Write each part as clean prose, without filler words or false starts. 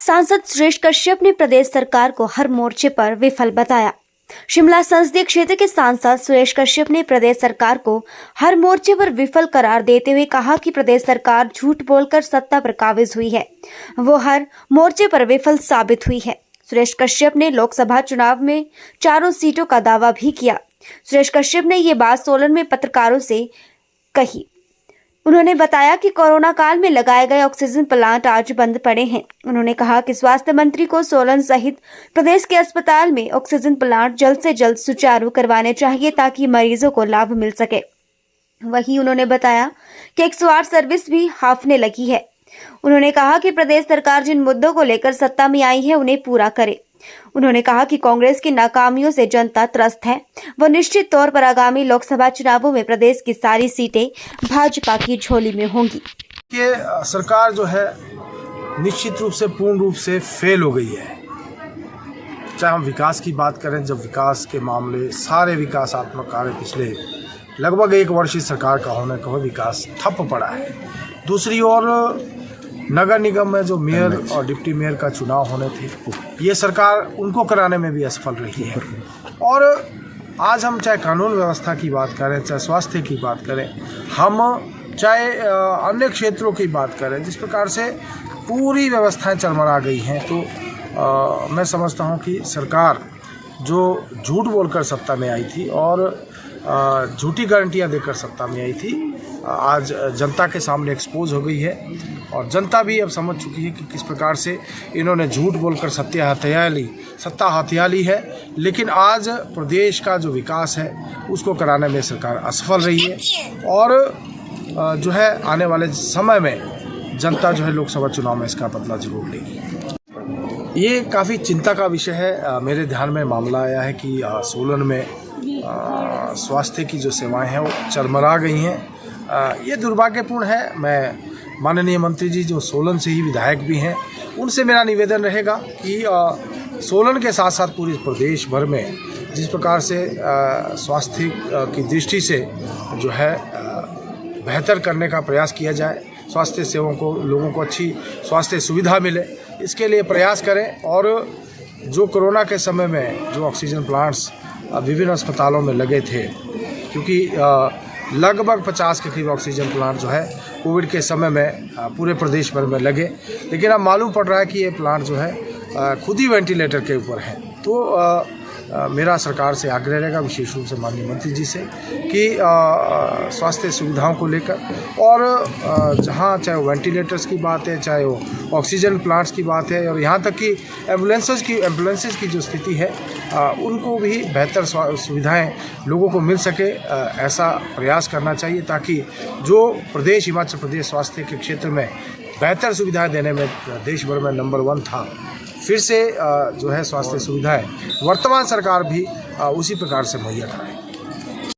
सांसद सुरेश कश्यप ने प्रदेश सरकार को हर मोर्चे पर विफल बताया। शिमला संसदीय क्षेत्र के सांसद सुरेश कश्यप ने प्रदेश सरकार को हर मोर्चे पर विफल करार देते हुए कहा कि प्रदेश सरकार झूठ बोलकर सत्ता पर काबिज हुई है, वो हर मोर्चे पर विफल साबित हुई है। सुरेश कश्यप ने लोकसभा चुनाव में 4 सीटों का दावा भी किया। सुरेश कश्यप ने ये बात सोलन में पत्रकारों से कही। उन्होंने बताया कि कोरोना काल में लगाए गए ऑक्सीजन प्लांट आज बंद पड़े हैं। उन्होंने कहा कि स्वास्थ्य मंत्री को सोलन सहित प्रदेश के अस्पताल में ऑक्सीजन प्लांट जल्द से जल्द सुचारू करवाने चाहिए ताकि मरीजों को लाभ मिल सके। वहीं उन्होंने बताया कि 108 सर्विस भी हाफने लगी है। उन्होंने कहा कि प्रदेश सरकार जिन मुद्दों को लेकर सत्ता में आई है उन्हें पूरा करे। उन्होंने कहा कि कांग्रेस की नाकामियों से जनता त्रस्त है। वो निश्चित तौर पर आगामी लोकसभा चुनावों में प्रदेश की सारी सीटें भाजपा की झोली में होंगी। ये सरकार जो है निश्चित रूप से पूर्ण रूप से फेल हो गई है। चाहे हम विकास की बात करें, जब विकास के मामले सारे विकासात्मक कार्य पिछले लगभग 1 वर्ष इस सरकार का होने का विकास ठप पड़ा है। दूसरी ओर नगर निगम में जो मेयर और डिप्टी मेयर का चुनाव होने थे, ये सरकार उनको कराने में भी असफल रही है। और आज हम चाहे कानून व्यवस्था की बात करें, चाहे स्वास्थ्य की बात करें, हम चाहे अन्य क्षेत्रों की बात करें, जिस प्रकार से पूरी व्यवस्थाएं चरमरा गई हैं, तो मैं समझता हूं कि सरकार जो झूठ बोलकर सत्ता में आई थी और झूठी गारंटियां देकर सत्ता में आई थी, आज जनता के सामने एक्सपोज हो गई है। और जनता भी अब समझ चुकी है कि किस प्रकार से इन्होंने झूठ बोलकर सत्ता हथिया ली है। लेकिन आज प्रदेश का जो विकास है उसको कराने में सरकार असफल रही है। और जो है आने वाले समय में जनता जो है लोकसभा चुनाव में इसका बदला जरूर लेगी। ये काफ़ी चिंता का विषय है। मेरे ध्यान में मामला आया है कि सोलन में स्वास्थ्य की जो सेवाएं हैं वो चरमरा गई हैं। ये दुर्भाग्यपूर्ण है। मैं माननीय मंत्री जी जो सोलन से ही विधायक भी हैं, उनसे मेरा निवेदन रहेगा कि सोलन के साथ साथ पूरे प्रदेश भर में जिस प्रकार से स्वास्थ्य की दृष्टि से जो है बेहतर करने का प्रयास किया जाए, स्वास्थ्य सेवाओं को लोगों को अच्छी स्वास्थ्य सुविधा मिले, इसके लिए प्रयास करें। और जो कोरोना के समय में जो ऑक्सीजन प्लांट्स विभिन्न अस्पतालों में लगे थे, क्योंकि लगभग 50 के करीब ऑक्सीजन प्लांट जो है कोविड के समय में पूरे प्रदेश भर में लगे, लेकिन अब मालूम पड़ रहा है कि ये प्लांट जो है खुद ही वेंटिलेटर के ऊपर है। तो मेरा सरकार से आग्रह रहेगा, विशेष रूप से माननीय मंत्री जी से, कि स्वास्थ्य सुविधाओं को लेकर और जहां चाहे वो वेंटिलेटर्स की बात है, चाहे वो ऑक्सीजन प्लांट्स की बात है, और यहाँ तक कि एम्बुलेंसेस की जो स्थिति है उनको भी बेहतर सुविधाएं लोगों को मिल सके, ऐसा प्रयास करना चाहिए ताकि जो प्रदेश हिमाचल प्रदेश स्वास्थ्य के क्षेत्र में बेहतर सुविधाएं देने में देश भर में नंबर 1 था, फिर से जो है स्वास्थ्य सुविधाएं वर्तमान सरकार भी उसी प्रकार से मुहैया कराए।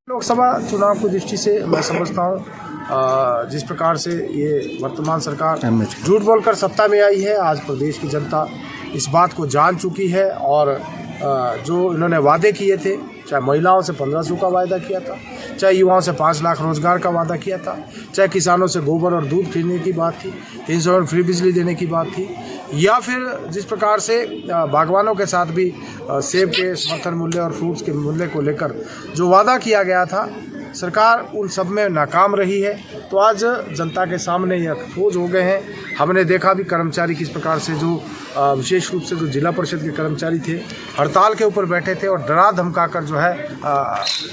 लोकसभा चुनाव की दृष्टि से मैं समझता हूं जिस प्रकार से ये वर्तमान सरकार झूठ बोलकर सत्ता में आई है, आज प्रदेश की जनता इस बात को जान चुकी है। और जो इन्होंने वादे किए थे, चाहे महिलाओं से 1500 का वादा किया था, चाहे युवाओं से 5 लाख रोजगार का वादा किया था, चाहे किसानों से गोबर और दूध खरीदने की बात थी, 300 यूनिट फ्री बिजली देने की बात थी, या फिर जिस प्रकार से बागवानों के साथ भी सेब के समर्थन मूल्य और फ्रूट्स के मूल्य को लेकर जो वादा किया गया था, सरकार उन सब में नाकाम रही है। तो आज जनता के सामने ये एक्सपोज हो गए हैं। हमने देखा भी कर्मचारी किस प्रकार से जो विशेष रूप से जो जिला परिषद के कर्मचारी थे हड़ताल के ऊपर बैठे थे और डरा धमका कर जो है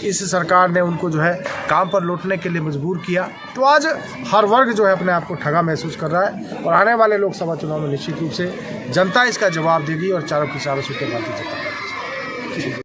इस सरकार ने उनको जो है काम पर लौटने के लिए मजबूर किया। तो आज हर वर्ग जो है अपने आप को ठगा महसूस कर रहा है और आने वाले लोकसभा चुनाव में निश्चित रूप से जनता इसका जवाब देगी और चारों की चारों सीटें बांटी जाएगी।